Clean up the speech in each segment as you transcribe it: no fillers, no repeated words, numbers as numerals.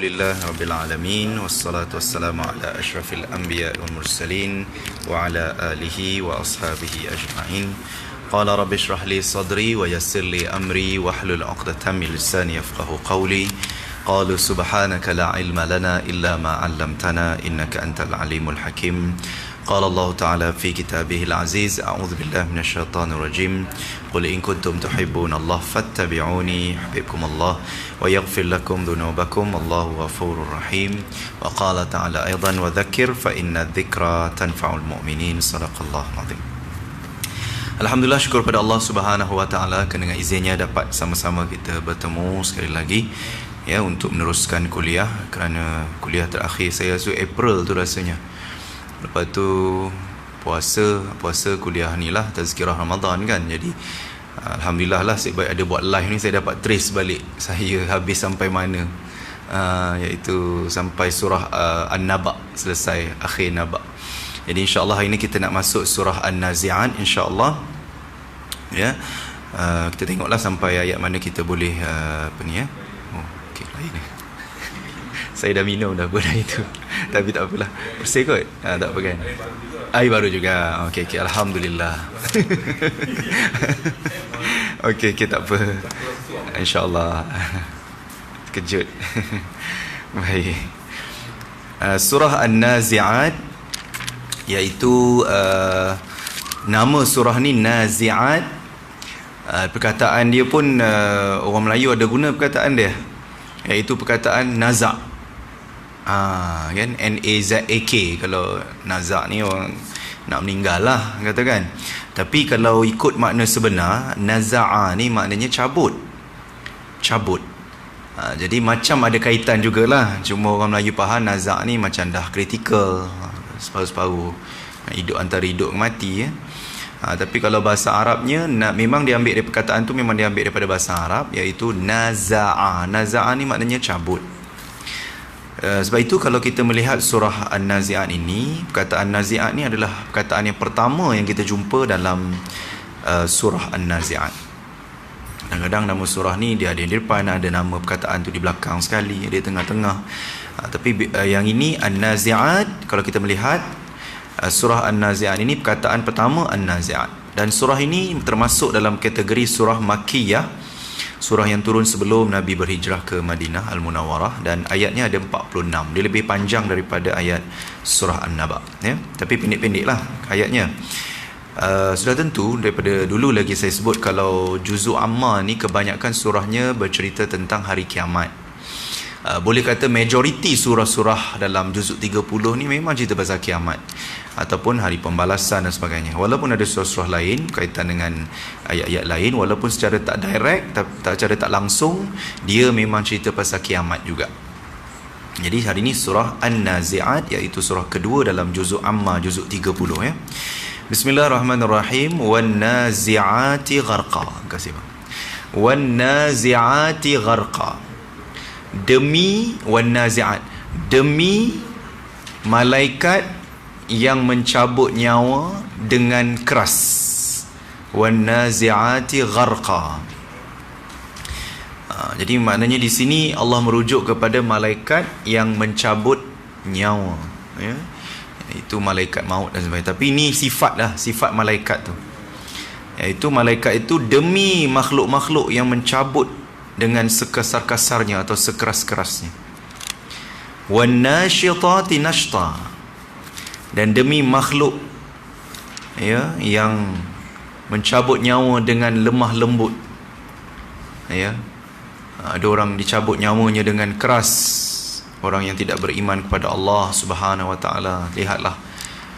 Alhamdulillah Rabbil Alamin. Wassalatu wassalamu ala ashrafil anbiya wal mursalin wa ala alihi wa ashabihi ajma'in. Qala rabbi shrah li sadri wa yassir li amri wahlul 'uqdatam min lisani yafqahu qawli. Qalu subhanaka la ilma lana illa ma 'allamtana innaka antal alimul hakim. قال الله تعالى في كتابه العزيز أعوذ بالله من الشيطان الرجيم قل إن كنتم تحبون الله فاتبعوني يحببكم الله ويغفر لكم ذنوبكم الله غفور رحيم وقال تعالى أيضا وذكر فإن الذكرى تنفع المؤمنين صدق الله العظيم. Alhamdulillah, syukur pada Allah Subhanahu wa taala kerana dengan izinnya dapat sama-sama kita bertemu sekali lagi ya untuk meneruskan kuliah, kerana kuliah terakhir saya April tu rasanya. Lepas tu puasa kuliah ni lah tazkirah Ramadan kan. Jadi alhamdulillah lah sebab ada buat live ni, saya dapat trace balik saya habis sampai mana, iaitu sampai surah An-Naba selesai, akhir Naba. Jadi insya-Allah hari ni kita nak masuk surah An-Nazi'at insya-Allah. Ya. Kita tengoklah sampai ayat mana kita boleh apa ni ya. Oh, okey lain ni. Saya dah minum dah benda itu. Tapi tak apalah. Bersih kot? Tak apa kan? Air baru juga. Okey, alhamdulillah. Okey, tak apa. InsyaAllah. Kejut. Baik. Surah An-Nazi'at, iaitu nama surah ni Nazi'at. Perkataan dia pun orang Melayu ada guna perkataan dia, iaitu perkataan Naza'. Kan, N-A-Z-A-K. Kalau nazak ni orang nak meninggal lah katakan. Tapi kalau ikut makna sebenar, naza'a ni maknanya cabut. Jadi macam ada kaitan jugalah. Cuma orang Melayu faham nazak ni macam dah kritikal, separuh-separuh, hidup antara hidup ke mati ya. Tapi kalau bahasa Arabnya memang diambil dari perkataan tu, memang diambil daripada bahasa Arab, iaitu naza'a. Naza'a ni maknanya cabut. Sebab itu kalau kita melihat surah An-Nazi'at ini, perkataan Nazi'at ni adalah perkataan yang pertama yang kita jumpa dalam surah An-Nazi'at. Kadang-kadang nama surah ni dia ada di depan, ada nama perkataan tu di belakang sekali, ada di tengah-tengah. Tapi yang ini An-Nazi'at, kalau kita melihat surah An-Nazi'at ini perkataan pertama An-Nazi'at. Dan surah ini termasuk dalam kategori surah Makkiyah, surah yang turun sebelum Nabi berhijrah ke Madinah Al-Munawwarah, dan ayatnya ada 46. Dia lebih panjang daripada ayat surah An-Naba ya. Tapi pendek-pendek lah ayatnya. Sudah tentu daripada dulu lagi saya sebut, kalau juzuk amma ni kebanyakan surahnya bercerita tentang hari kiamat. Boleh kata majoriti surah-surah dalam juzuk 30 ni memang cerita pasal kiamat ataupun hari pembalasan dan sebagainya. Walaupun ada surah-surah lain kaitan dengan ayat-ayat lain, walaupun secara tak direct, secara tak langsung, dia memang cerita pasal kiamat juga. Jadi hari ini surah An-Nazi'at, iaitu surah kedua dalam juzuk amma, juzuk 30 ya. Bismillahirrahmanirrahim. Wan-nazi'ati gharqa. Terima kasih bang. Wan-nazi'ati gharqa. Demi wan-nazi'at, demi malaikat yang mencabut nyawa dengan keras. Wan-nazi'ati gharqa. Jadi maknanya di sini Allah merujuk kepada malaikat yang mencabut nyawa ya. Itu malaikat maut dan sebagainya. Tapi ini sifat dah, sifat malaikat tu, iaitu malaikat itu demi makhluk-makhluk yang mencabut dengan sekasar-kasarnya atau sekeras-kerasnya. Wan-nasyitati nashta. Dan demi makhluk ya yang mencabut nyawa dengan lemah lembut ya. Ada orang dicabut nyawanya dengan keras, orang yang tidak beriman kepada Allah Subhanahu wa taala. Lihatlah,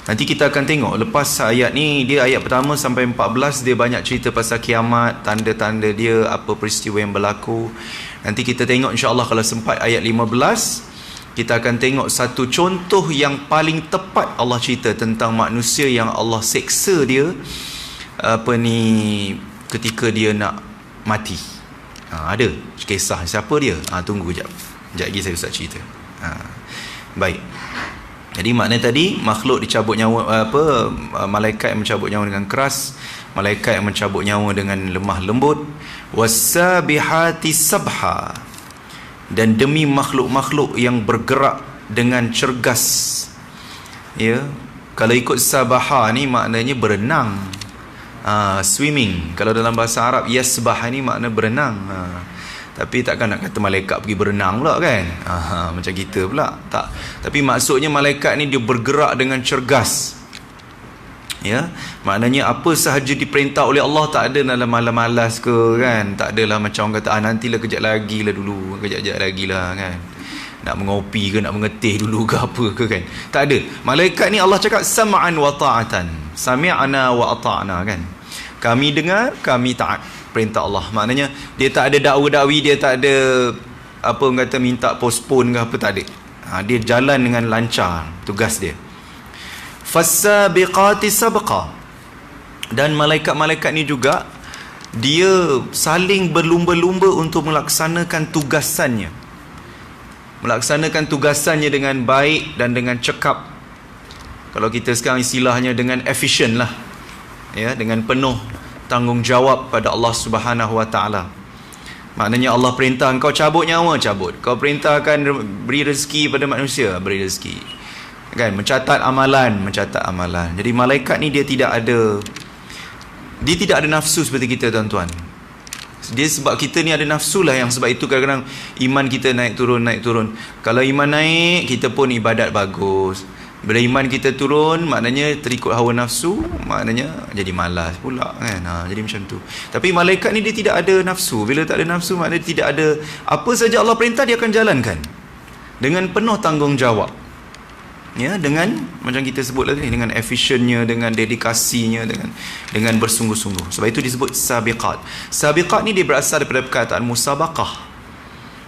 nanti kita akan tengok lepas ayat ni, dia ayat pertama sampai 14 dia banyak cerita pasal kiamat, tanda-tanda dia, apa peristiwa yang berlaku. Nanti kita tengok insya-Allah kalau sempat ayat 15 kita akan tengok satu contoh yang paling tepat Allah cerita tentang manusia yang Allah seksa dia ketika dia nak mati. Ada kisah siapa dia? Tunggu jap lagi saya ustaz cerita. Baik. Jadi makna tadi makhluk dicabut nyawa, malaikat yang mencabut nyawa dengan keras, malaikat yang mencabut nyawa dengan lemah lembut. Was-sabihati sabha. dan demi makhluk-makhluk yang bergerak dengan cergas. Ya, kalau ikut sabaha ni maknanya berenang, swimming. Kalau dalam bahasa Arab yasbah ni makna berenang. Tapi takkan nak kata malaikat pergi berenang pula kan, macam kita pula tak. Tapi maksudnya malaikat ni dia bergerak dengan cergas. Ya, maknanya apa sahaja diperintah oleh Allah, tak ada dalam malas-malas ke kan, tak adalah macam orang kata nantilah kejap lagi lah dulu, kejap-kejap lagi lah kan, nak mengopi ke nak mengetih dulu ke apa ke kan, tak ada. Malaikat ni Allah cakap sam'an wa ta'atan, sami'na wa ata'na kan, kami dengar, kami taat perintah Allah. Maknanya dia tak ada dakwa-dakwi, dia tak ada apa orang kata minta postpone ke apa, tak ada. Dia jalan dengan lancar tugas dia. Fasabiqati sabqa, dan malaikat-malaikat ni juga dia saling berlumba-lumba untuk melaksanakan tugasannya, dengan baik dan dengan cekap. Kalau kita sekarang istilahnya dengan efisien lah, ya, dengan penuh tanggungjawab pada Allah Subhanahu Wa Taala. Maknanya Allah perintah kau cabut nyawa, cabut. Kau perintahkan beri rezeki pada manusia, beri rezeki. Kan, mencatat amalan. Jadi malaikat ni dia tidak ada nafsu seperti kita, tuan-tuan. Dia sebab kita ni ada nafsu lah, yang sebab itu kadang-kadang iman kita naik turun. Kalau iman naik, kita pun ibadat bagus. Bila iman kita turun, maknanya terikut hawa nafsu, maknanya jadi malas pula kan. Jadi macam tu. Tapi malaikat ni dia tidak ada nafsu. Bila tak ada nafsu, maknanya tidak ada, apa saja Allah perintah dia akan jalankan dengan penuh tanggungjawab. Ya, dengan macam kita sebut lagi, dengan efisiennya, dengan dedikasinya, dengan bersungguh-sungguh. Sebab itu disebut sabiqat. Sabiqat ni dia berasal daripada perkataan musabaqah,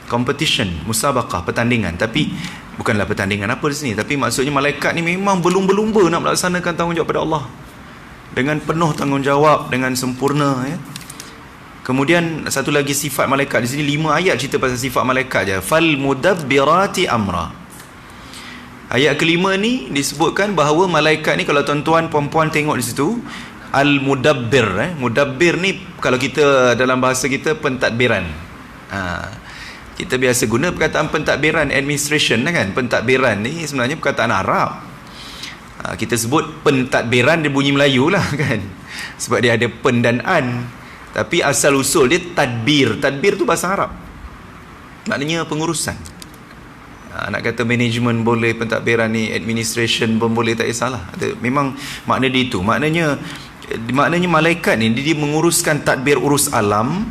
competition, musabaqah, pertandingan. Tapi bukanlah pertandingan apa di sini, tapi maksudnya malaikat ni memang berlumba-lumba nak melaksanakan tanggungjawab pada Allah dengan penuh tanggungjawab, dengan sempurna, ya. Kemudian satu lagi sifat malaikat di sini, 5 ayat cerita pasal sifat malaikat je. Fal mudabbirati amra. Ayat kelima ni disebutkan bahawa malaikat ni, kalau tuan-tuan puan-puan tengok di situ, al-mudabbir, mudabbir ni kalau kita dalam bahasa kita pentadbiran. Kita biasa guna perkataan pentadbiran, administration kan. Pentadbiran ni sebenarnya perkataan Arab. Kita sebut pentadbiran, dia bunyi Melayu lah kan, sebab dia ada pen dan an. Tapi asal usul dia tadbir. Tadbir tu bahasa Arab, maknanya pengurusan. Nak kata management boleh, pentadbiran ni administration pun boleh, tak kisahlah. Memang makna dia itu. Maknanya malaikat ni dia menguruskan tadbir urus alam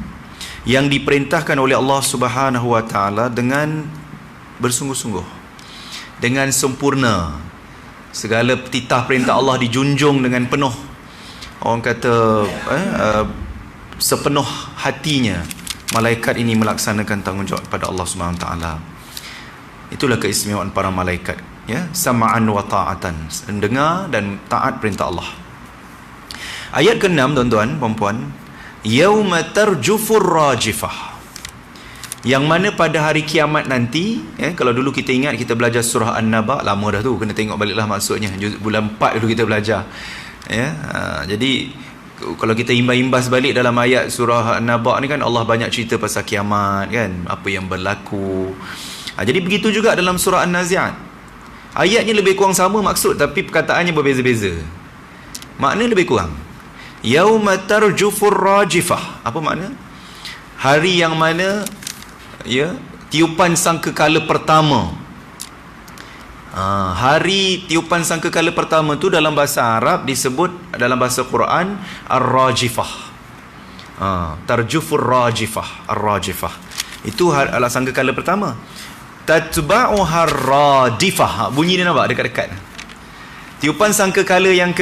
yang diperintahkan oleh Allah Subhanahu Wa Taala dengan bersungguh-sungguh, dengan sempurna. Segala titah perintah Allah dijunjung dengan penuh, orang kata sepenuh hatinya. Malaikat ini melaksanakan tanggungjawab pada Allah Subhanahu Wa Taala. Itulah keistimewaan para malaikat, ya, sama'an wa ta'atan, dengar dan taat perintah Allah. Ayat ke-6, tuan-tuan, puan-puan, yauma tarjufur rajifah, yang mana pada hari kiamat nanti, kalau dulu kita ingat kita belajar surah An-Naba, lama dah tu, kena tengok baliklah maksudnya, bulan 4 dulu kita belajar, ya. Jadi kalau kita imbas balik dalam ayat surah An-Naba ni kan, Allah banyak cerita pasal kiamat kan, apa yang berlaku. Jadi begitu juga dalam surah An-Nazi'at. Ayatnya lebih kurang sama maksud, tapi perkataannya berbeza-beza. Makna lebih kurang. Yauma tarjufur rajifah. Apa makna? Hari yang mana, ya, tiupan sangkakala pertama. Hari tiupan sangkakala pertama tu dalam bahasa Arab disebut, dalam bahasa Quran, ar-rajifah. Tarjufur rajifah, ar-rajifah. Itu adalah sangkakala pertama. Tatba'uha radifah. Bunyi dia nampak dekat-dekat. Tiupan sangkakala yang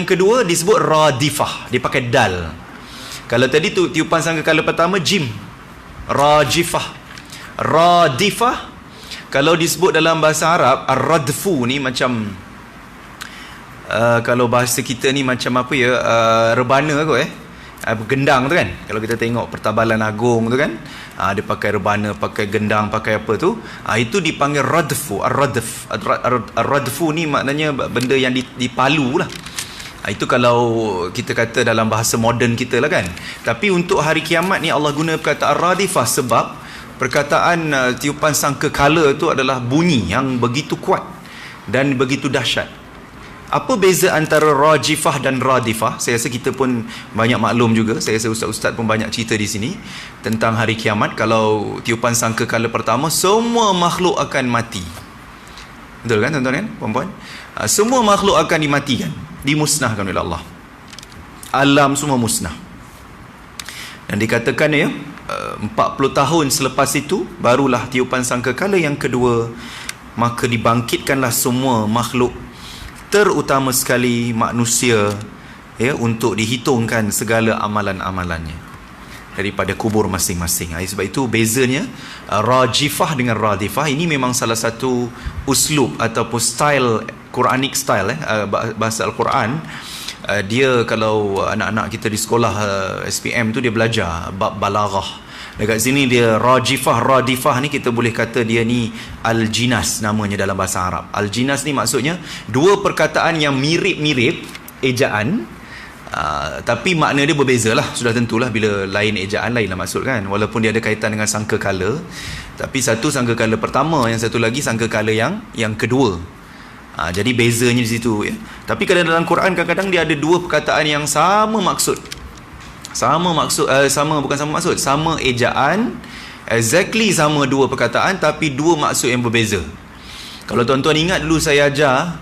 kedua disebut radifah. Dia pakai dal. Kalau tadi tu tiupan sangkakala pertama jim, rajifah. Radifah, kalau disebut dalam bahasa Arab, ar-radfu ni macam kalau bahasa kita ni macam apa ya, rebana kot gendang tu kan. Kalau kita tengok Pertabalan Agung tu kan, dia pakai rebana, pakai gendang, pakai apa tu, itu dipanggil radfu. Ar-radfu ni maknanya benda yang dipalu lah. Itu kalau kita kata dalam bahasa moden kita lah kan. Tapi untuk hari kiamat ni Allah guna perkataan radifah sebab Perkataan tiupan sangkakala tu adalah bunyi yang begitu kuat dan begitu dahsyat. Apa beza antara rajifah dan radifah? Saya rasa kita pun banyak maklum juga. Saya rasa ustaz-ustaz pun banyak cerita di sini tentang hari kiamat. Kalau tiupan sangkakala pertama, semua makhluk akan mati. Betul kan tuan-tuan kan, puan-puan? Semua makhluk akan dimatikan, dimusnahkan oleh Allah. Alam semua musnah. Dan dikatakan 40 tahun selepas itu barulah tiupan sangkakala yang kedua, maka dibangkitkanlah semua makhluk, terutama sekali manusia, untuk dihitungkan segala amalan-amalannya daripada kubur masing-masing. Sebab itu bezanya rajifah dengan radifah. Ini memang salah satu uslub ataupun style, Quranic style, bahasa Al-Quran. Dia kalau anak-anak kita di sekolah SPM tu dia belajar bab balaghah. Dekat sini dia rajifah, radifah ni kita boleh kata dia ni al-jinas namanya dalam bahasa Arab. Al-jinas ni maksudnya dua perkataan yang mirip-mirip ejaan, tapi makna dia berbeza lah. Sudah tentulah bila lain ejaan lain lah maksud kan. Walaupun dia ada kaitan dengan sangkakala, tapi satu sangkakala pertama, yang satu lagi sangkakala yang kedua. Jadi bezanya di situ ya. Tapi kalau dalam Quran kadang-kadang dia ada dua perkataan yang sama maksud. Sama ejaan, exactly sama dua perkataan, tapi dua maksud yang berbeza. Kalau tuan-tuan ingat dulu saya ajar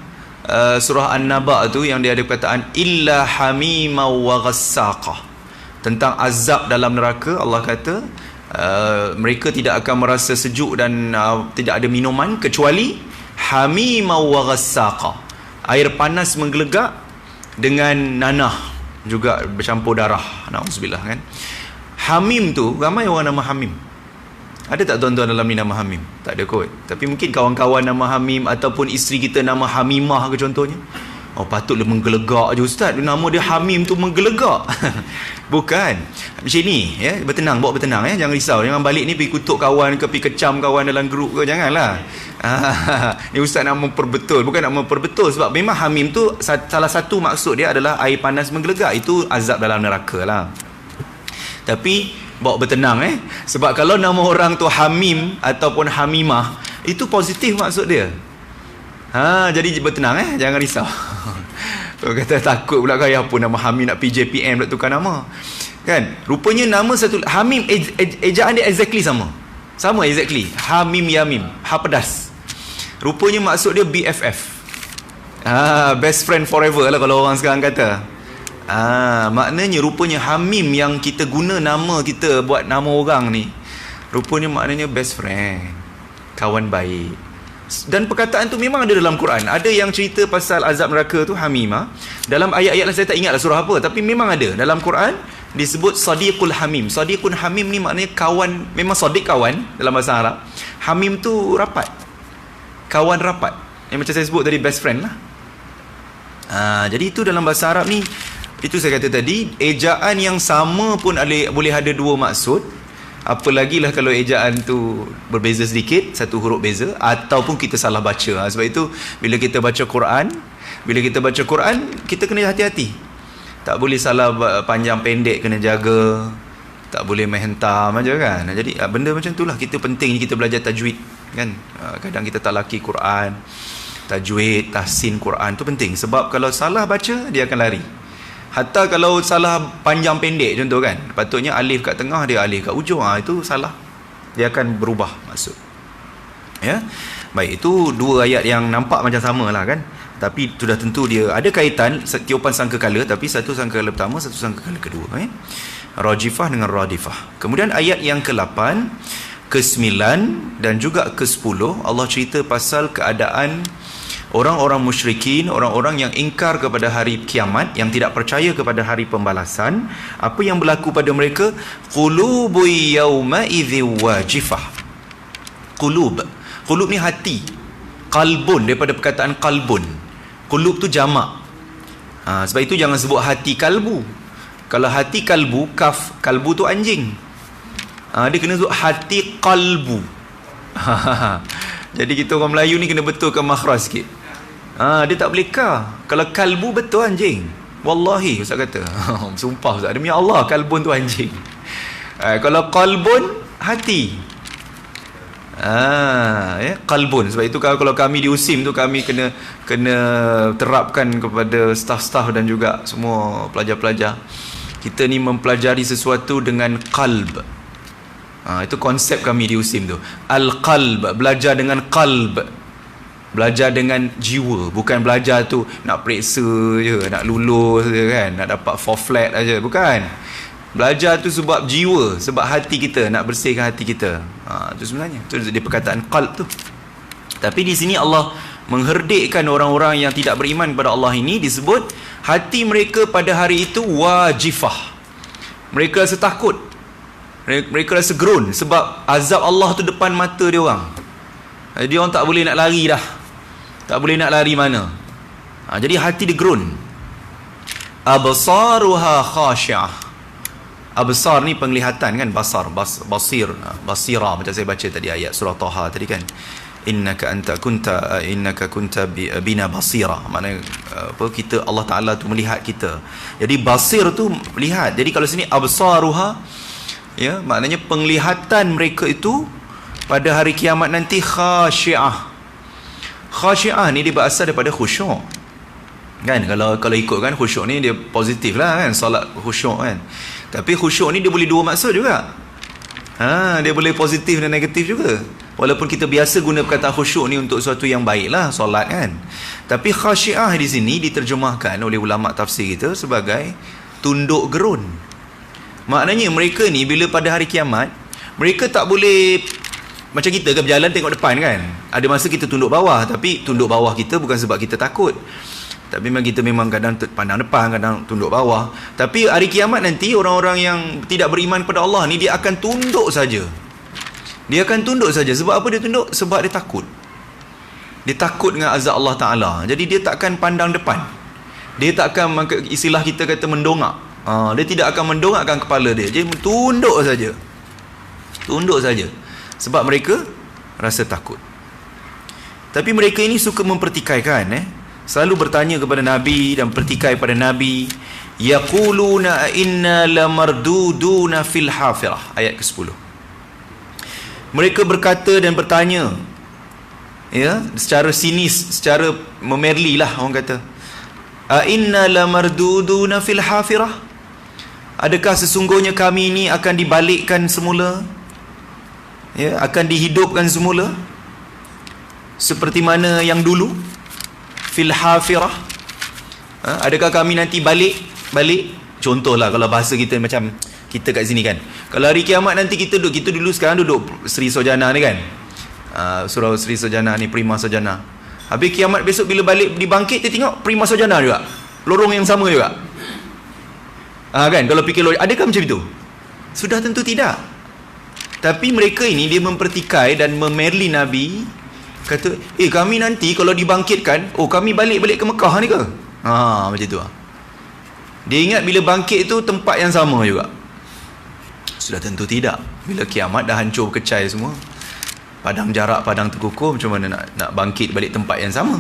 surah An-Naba tu yang dia ada perkataan illa hamima wa ghassaqah, tentang azab dalam neraka. Allah kata mereka tidak akan merasa sejuk dan tidak ada minuman kecuali hamima wa ghassaqah, air panas menggelegak dengan nanah juga bercampur darah. Na'udzubillah kan. Hamim tu, ramai orang nama Hamim. Ada tak tuan-tuan dalam ni nama Hamim? Tak ada kot. Tapi mungkin kawan-kawan nama Hamim, ataupun isteri kita nama Hamimah ke contohnya. Oh, patutlah menggelegak je ustaz, nama dia Hamim tu menggelegak. Bukan macam ni ya. Bawa bertenang ya. Jangan risau, jangan balik ni pergi kutuk kawan ke, pergi kecam kawan dalam grup ke, janganlah. Ni ustaz nak memperbetul, bukan nak memperbetul. Sebab memang Hamim tu salah satu maksud dia adalah air panas menggelegak. Itu azab dalam neraka lah. Tapi bawa bertenang sebab kalau nama orang tu Hamim ataupun Hamimah, itu positif maksud dia. Jadi bertenang jangan risau. Kalau kata takut pula kaya apa nama Hamim nak PJPM nak tukar nama. Kan? Rupanya nama satu Hamim ejaan dia exactly sama. Sama exactly. Hamim Yamim, ha pedas. Rupanya maksud dia BFF. Best friend forever lah kalau orang sekarang kata. Maknanya rupanya Hamim yang kita guna nama kita buat nama orang ni, rupanya maknanya best friend, kawan baik. Dan perkataan tu memang ada dalam Quran. Ada yang cerita pasal azab neraka tu Hamimah. Dalam ayat-ayat lain saya tak ingatlah surah apa, tapi memang ada dalam Quran disebut Sadiqul Hamim. Sadiqul Hamim ni maknanya kawan, memang Sadiq kawan dalam bahasa Arab. Hamim tu rapat, kawan rapat. Yang macam saya sebut tadi, best friend lah. Jadi itu dalam bahasa Arab ni, itu saya kata tadi, ejaan yang sama pun boleh ada dua maksud. Apalagilah kalau ejaan tu berbeza sedikit, satu huruf beza, ataupun kita salah baca. Sebab itu bila kita baca Quran, kita kena hati-hati. Tak boleh salah panjang pendek, kena jaga. Tak boleh main hentam aja kan. Jadi benda macam itulah kita penting kita belajar tajwid kan. Kadang kita tak laki Quran, tajwid, tahsin Quran tu penting. Sebab kalau salah baca, dia akan lari. Hatta kalau salah panjang pendek contoh kan, patutnya alif kat tengah, dia alif kat ujung, itu salah, dia akan berubah maksud ya. Baik, itu dua ayat yang nampak macam sama lah kan, tapi sudah tentu dia ada kaitan tiupan sangkakala, tapi satu sangkakala pertama, satu sangkakala kedua rajifah dengan radifah. Kemudian ayat yang ke-8, ke-9 dan juga ke-10 Allah cerita pasal keadaan orang-orang musyrikin, orang-orang yang ingkar kepada hari kiamat, yang tidak percaya kepada hari pembalasan. Apa yang berlaku pada mereka? Qulubu yawma idzi wajifah. Qulub ni hati. Qalbun, daripada perkataan qalbun. Qulub tu jamak. Sebab itu jangan sebut hati kalbu. Kalau hati kalbu, kaf, kalbu tu anjing. Dia kena sebut hati qalbu. Jadi kita orang Melayu ni kena betulkan makhraj sikit. Dia tak boleh ka. Kalau kalbu betul anjing. Wallahi ustaz kata. Sumpah ustaz, demi Allah kalbun tu anjing. Kalau qalbun hati. Qalbun. Sebab itu kalau kami di USIM tu, kami kena terapkan kepada staf-staf dan juga semua pelajar-pelajar. Kita ni mempelajari sesuatu dengan qalb. Itu konsep kami di USIM tu. Al-qalb, belajar dengan qalb. Belajar dengan jiwa, bukan belajar tu nak periksa je, nak lulus je kan, nak dapat 4 flat aja, bukan. Belajar tu sebab jiwa, sebab hati kita, nak bersihkan hati kita. Itu sebenarnya, itu dia perkataan qalb tu. Tapi di sini Allah mengherdikkan orang-orang yang tidak beriman kepada Allah ini, disebut hati mereka pada hari itu wajifah. Mereka rasa takut, mereka rasa gerun, sebab azab Allah tu depan mata dia orang. Jadi orang tak boleh nak lari dah, tak boleh nak lari mana. Jadi hati dia gerun. Absaruha khashi'ah. Absar ni penglihatan kan, basir, basira, macam saya baca tadi ayat surah Taha tadi kan, innaka kunta bina basira. Maknanya kita, Allah Taala tu melihat kita. Jadi basir tu melihat. Jadi kalau sini absaruha, ya, maknanya penglihatan mereka itu pada hari kiamat nanti khasyiah. Khasyiah ni dia berasal daripada khusyuk. Kan, kalau ikutkan khusyuk ni dia positif lah kan, solat khusyuk kan. Tapi khusyuk ni dia boleh dua maksud juga. Dia boleh positif dan negatif juga. Walaupun kita biasa guna perkataan khusyuk ni untuk sesuatu yang baik lah, solat kan. Tapi khasyiah di sini diterjemahkan oleh ulama tafsir kita sebagai tunduk gerun. Maknanya mereka ni bila pada hari kiamat, mereka tak boleh macam kita kan, berjalan tengok depan kan. Ada masa kita tunduk bawah, tapi tunduk bawah kita bukan sebab kita takut. Tapi memang kita kadang pandang depan, kadang tunduk bawah. Tapi hari kiamat nanti orang-orang yang tidak beriman kepada Allah ni, dia akan tunduk saja. Dia akan tunduk saja. Sebab apa dia tunduk? Sebab dia takut. Dia takut dengan azab Allah Ta'ala. Jadi dia takkan pandang depan. Dia takkan, istilah kita kata mendongak. Dia tidak akan mendongakkan kepala dia. Dia tunduk saja. Tunduk saja. Sebab mereka rasa takut. Tapi mereka ini suka mempertikaikan, selalu bertanya kepada Nabi dan pertikai pada Nabi. Yaquluna inna lamarduduna fil hafirah. Ayat ke-10. Mereka berkata dan bertanya, ya, secara sinis, secara memerli lah orang kata, a inna lamarduduna fil hafirah. Adakah sesungguhnya kami ini akan dibalikkan semula, ya, akan dihidupkan semula seperti mana yang dulu? Fil hafirah. Adakah kami nanti balik? Contohlah kalau bahasa kita macam kita kat sini kan, kalau hari kiamat nanti kita dulu sekarang duduk Sri Sojana ni kan, surau Sri Sojana ni, Prima Sojana. Habis kiamat besok bila balik dibangkit, kita tengok Prima Sojana juga, lorong yang sama juga. Kan, kalau fikir logik, adakah macam itu? Sudah tentu tidak. Tapi mereka ini dia mempertikai dan memerli Nabi, kata, kami nanti kalau dibangkitkan, kami balik ke Mekah ni ke? Macam tu. Dia ingat bila bangkit tu tempat yang sama juga. Sudah tentu tidak. Bila kiamat dah hancur berkecai semua, padang jarak, padang terkukur, macam mana nak bangkit balik tempat yang sama?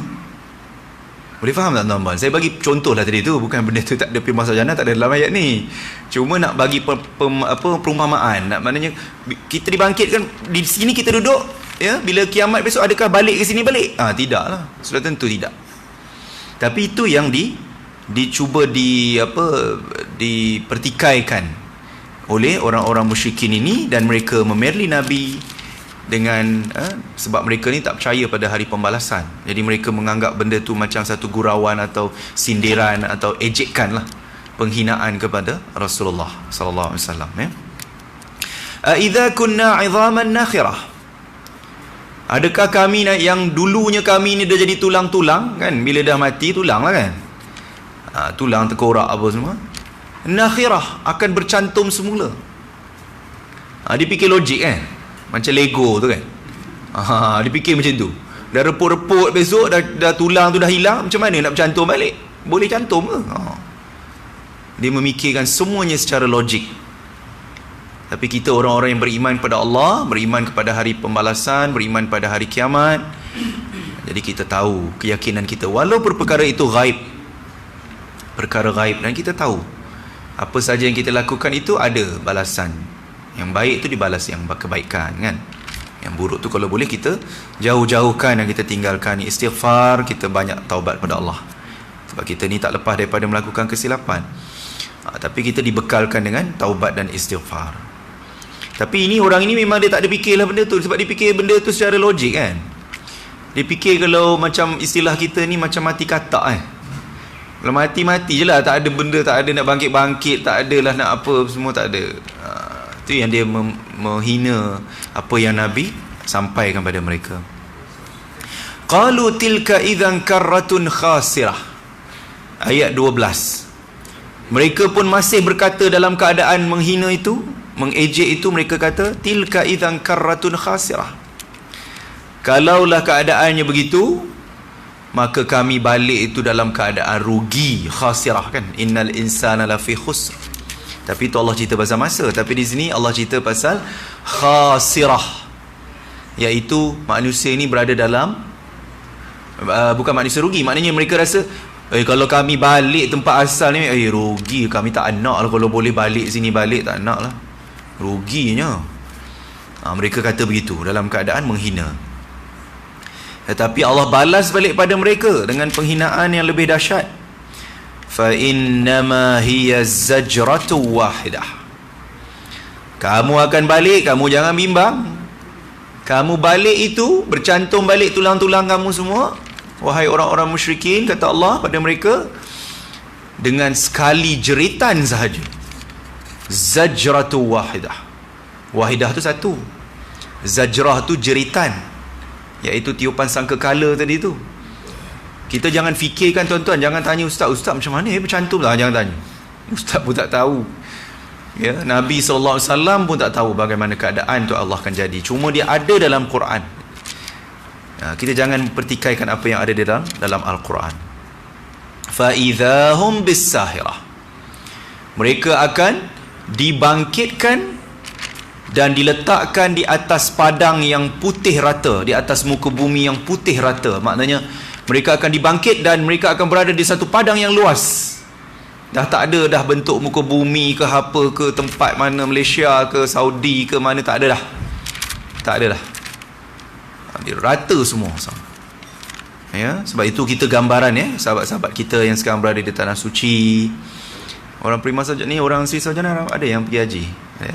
Boleh faham tak tuan-tuan? Saya bagi contoh lah tadi tu, bukan benda tu tak ada Prima Sojana, tak ada dalam ayat ni. Cuma nak bagi perumpamaan. Maknanya kita dibangkitkan, di sini kita duduk, ya, bila kiamat besok adakah balik ke sini balik? Tidaklah. Sudah tentu tidak. Tapi itu yang dicuba dipertikaikan oleh orang-orang musyrikin ini, dan mereka memerli Nabi dengan sebab mereka ni tak percaya pada hari pembalasan. Jadi mereka menganggap benda tu macam satu gurauan atau sindiran atau ejekan lah, penghinaan kepada Rasulullah sallallahu alaihi wasallam, ya. Idza kunna 'idhaman nakhirah. Adakah kami yang dulunya kami ni dah jadi tulang-tulang kan, bila dah mati tulang lah kan, tulang terkorak apa semua, nakhirah, akan bercantum semula. Dia fikir logik kan, macam Lego tu kan. Dia fikir macam tu. Dah reput-reput besok, dah tulang tu dah hilang, macam mana nak bercantum balik? Boleh cantum ke? Dia memikirkan semuanya secara logik. Tapi kita orang-orang yang beriman kepada Allah, beriman kepada hari pembalasan, beriman pada hari kiamat, jadi kita tahu, keyakinan kita, walaupun perkara itu ghaib, perkara ghaib, dan kita tahu apa saja yang kita lakukan itu ada balasan. Yang baik itu dibalas yang kebaikan kan. Yang buruk tu kalau boleh kita jauh-jauhkan dan kita tinggalkan. Istighfar, kita banyak taubat pada Allah. Sebab kita ni tak lepas daripada melakukan kesilapan. Tapi kita dibekalkan dengan taubat dan istighfar. Tapi ini orang ini memang dia tak ada fikirlah benda tu. Sebab dia fikir benda tu secara logik kan. Dia fikir kalau macam istilah kita ni macam mati katak kan. Kalau mati-mati je lah, tak ada benda, tak ada nak bangkit-bangkit, tak adalah nak apa, semua tak ada. Itu yang dia menghina apa yang Nabi sampaikan pada mereka. Qalu tilka idzan karratun khasirah. Ayat 12. Mereka pun masih berkata dalam keadaan menghina itu, mengejek itu, mereka kata tilka idzan karratun khasirah. Kalaulah keadaannya begitu, maka kami balik itu dalam keadaan rugi, khasirah kan. Innal insana lafi khusr. Tapi itu Allah cerita pasal masa. Tapi di sini Allah cerita pasal khasirah, iaitu manusia ini berada dalam bukan manusia rugi. Maknanya mereka rasa kalau kami balik tempat asal ni rugi, kami tak nak lah. Kalau boleh balik sini, balik tak nak lah, ruginya. Mereka kata begitu dalam keadaan menghina. Tetapi Allah balas balik pada mereka dengan penghinaan yang lebih dahsyat. Fa innama hiya zajratu wahidah. Kamu akan balik, kamu jangan bimbang. Kamu balik itu bercantum balik tulang-tulang kamu semua, wahai orang-orang musyrikin, kata Allah pada mereka, dengan sekali jeritan sahaja. Zajratu wahidah. Wahidah tu satu, zajrah tu jeritan, iaitu tiupan sangkakala tadi tu. Kita jangan fikirkan tuan-tuan, jangan tanya ustaz macam mana bercantum lah, jangan tanya. Ustaz pun tak tahu. Ya, Nabi SAW pun tak tahu bagaimana keadaan tu Allah akan jadi. Cuma dia ada dalam Quran. Kita jangan pertikaikan apa yang ada di dalam Al-Quran. Fa idzahum bis-sahirah. Mereka akan dibangkitkan dan diletakkan di atas padang yang putih rata, di atas muka bumi yang putih rata. Maknanya mereka akan dibangkit dan mereka akan berada di satu padang yang luas. Dah tak ada dah bentuk muka bumi ke apa ke, tempat mana, Malaysia ke Saudi ke mana, tak ada dah. Tak ada dah. Dia rata semua. Ya, sebab itu kita gambaran ya, sahabat-sahabat kita yang sekarang berada di tanah suci. Orang Prima saja ni, orang Sri Sarjana ada yang pergi haji.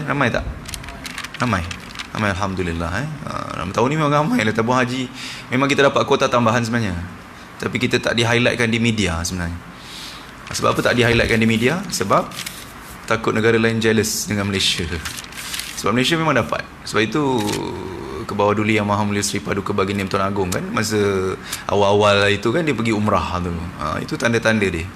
Ramai tak? Ramai alhamdulillah. Tahun ni memang ramai lah tabung haji. Memang kita dapat kuota tambahan sebenarnya, tapi kita tak di-highlightkan di media sebenarnya. Sebab apa tak di-highlightkan di media? Sebab takut negara lain jealous dengan Malaysia. Sebab Malaysia memang dapat. Sebab itu ke bawah Duli Yang Maha Mulia Sri Paduka Baginda Tuan Agong kan, masa awal-awal itu kan dia pergi umrah tu. Itu tanda-tanda dia.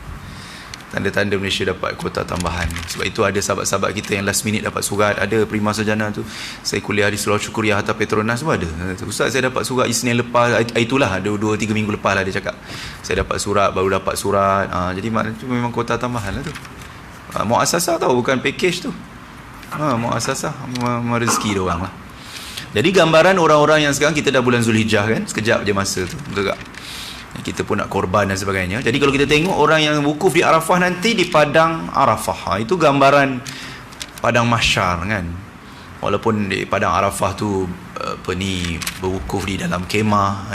Tanda-tanda Malaysia dapat kuota tambahan. Sebab itu ada sahabat-sahabat kita yang last minute dapat surat. Ada Prima Sarjana tu, saya kuliah di Surau Syukuriah Hatta Petronas pun ada. Ustaz, saya dapat surat Isnin lepas. Itulah ada 2-3 minggu lepas lah dia cakap, saya dapat surat, baru dapat surat. Jadi maknanya tu memang kuota tambahan lah tu. Muassasah tahu, bukan package tu. Muassasah rezeki dia orang lah. Jadi gambaran orang-orang yang sekarang kita dah bulan Zulhijjah kan, sekejap je masa tu, betul tak? Kita pun nak korban dan sebagainya. Jadi kalau kita tengok orang yang wukuf di Arafah nanti di padang Arafah, itu gambaran padang mahsyar kan. Walaupun di padang Arafah tu berwukuf di dalam kemah,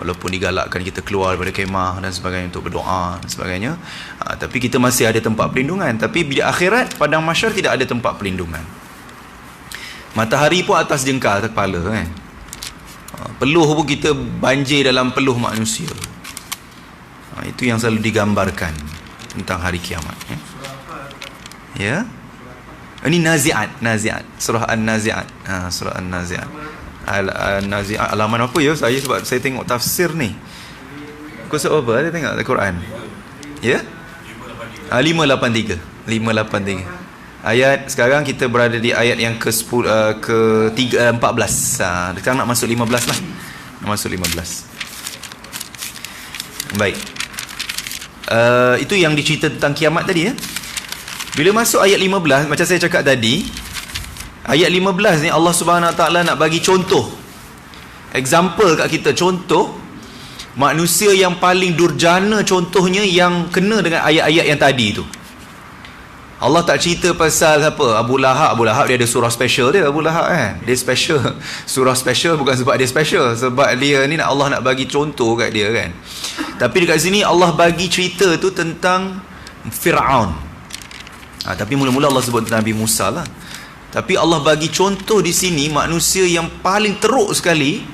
walaupun digalakkan kita keluar daripada kemah dan sebagainya untuk berdoa dan sebagainya, tapi kita masih ada tempat perlindungan. Tapi di akhirat padang mahsyar tidak ada tempat perlindungan. Matahari pun atas jengkal kepala kan. Peluh pun kita banjir dalam peluh manusia. Itu yang selalu digambarkan tentang hari kiamat. Ya. Ini Nazi'at. Surah An-Nazi'at. Surah An-Nazi'at. Al-Nazi'at halaman apa ya? Sebab saya tengok tafsir ni. Kau sebab apa? Saya tengok Al-Quran. Ya? 583. Ayat sekarang kita berada di ayat yang ke-10 ke-14. Sekarang nak masuk 15 lah. Nak masuk 15. Baik. Itu yang dicerita tentang kiamat tadi ya. Bila masuk ayat 15, macam saya cakap tadi, ayat 15 ni Allah Subhanahu Wa Taala nak bagi contoh. Example kat kita, contoh manusia yang paling durjana, contohnya yang kena dengan ayat-ayat yang tadi tu. Allah tak cerita pasal apa Abu Lahab dia ada surah special dia, Abu Lahab kan. Dia special. Surah special bukan sebab dia special, sebab dia ni Allah nak bagi contoh kat dia kan. Tapi dekat sini Allah bagi cerita tu tentang Fir'aun. Tapi mula-mula Allah sebut tentang Nabi Musa lah. Tapi Allah bagi contoh di sini manusia yang paling teruk sekali,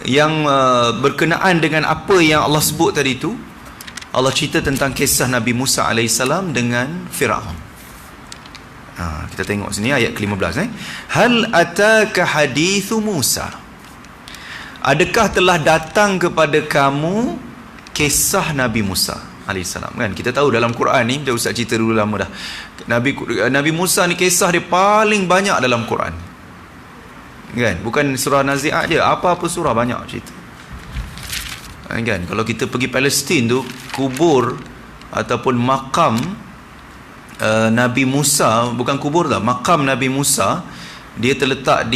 yang berkenaan dengan apa yang Allah sebut tadi tu. Allah cerita tentang kisah Nabi Musa AS dengan Fir'aun. Kita tengok sini ayat ke-15. Hal ataka hadithu Musa. Adakah telah datang kepada kamu kisah Nabi Musa AS? Kan? Kita tahu dalam Quran ni, kita usah cerita dulu lama dah. Nabi Musa ni kisah dia paling banyak dalam Quran. Kan? Bukan surah Nazi'at je, apa-apa surah banyak cerita. Kan? Kalau kita pergi Palestin tu, kubur ataupun makam Nabi Musa, bukan kubur lah, makam Nabi Musa, dia terletak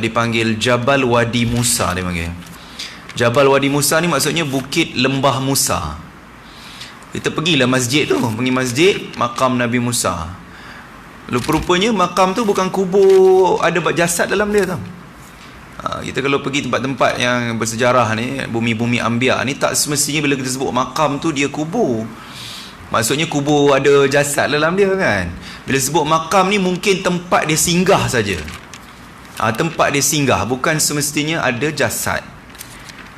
dipanggil Jabal Wadi Musa, dia panggil. Jabal Wadi Musa ni maksudnya Bukit Lembah Musa. Kita pergilah masjid tu, pergi masjid makam Nabi Musa. Rupanya makam tu bukan kubur ada jasad dalam dia tau. Kita kalau pergi tempat-tempat yang bersejarah ni, bumi-bumi Anbiya ni, tak semestinya bila kita sebut makam tu dia kubur. Maksudnya kubur ada jasad dalam dia kan. Bila sebut makam ni mungkin tempat dia singgah saja. Tempat dia singgah, bukan semestinya ada jasad.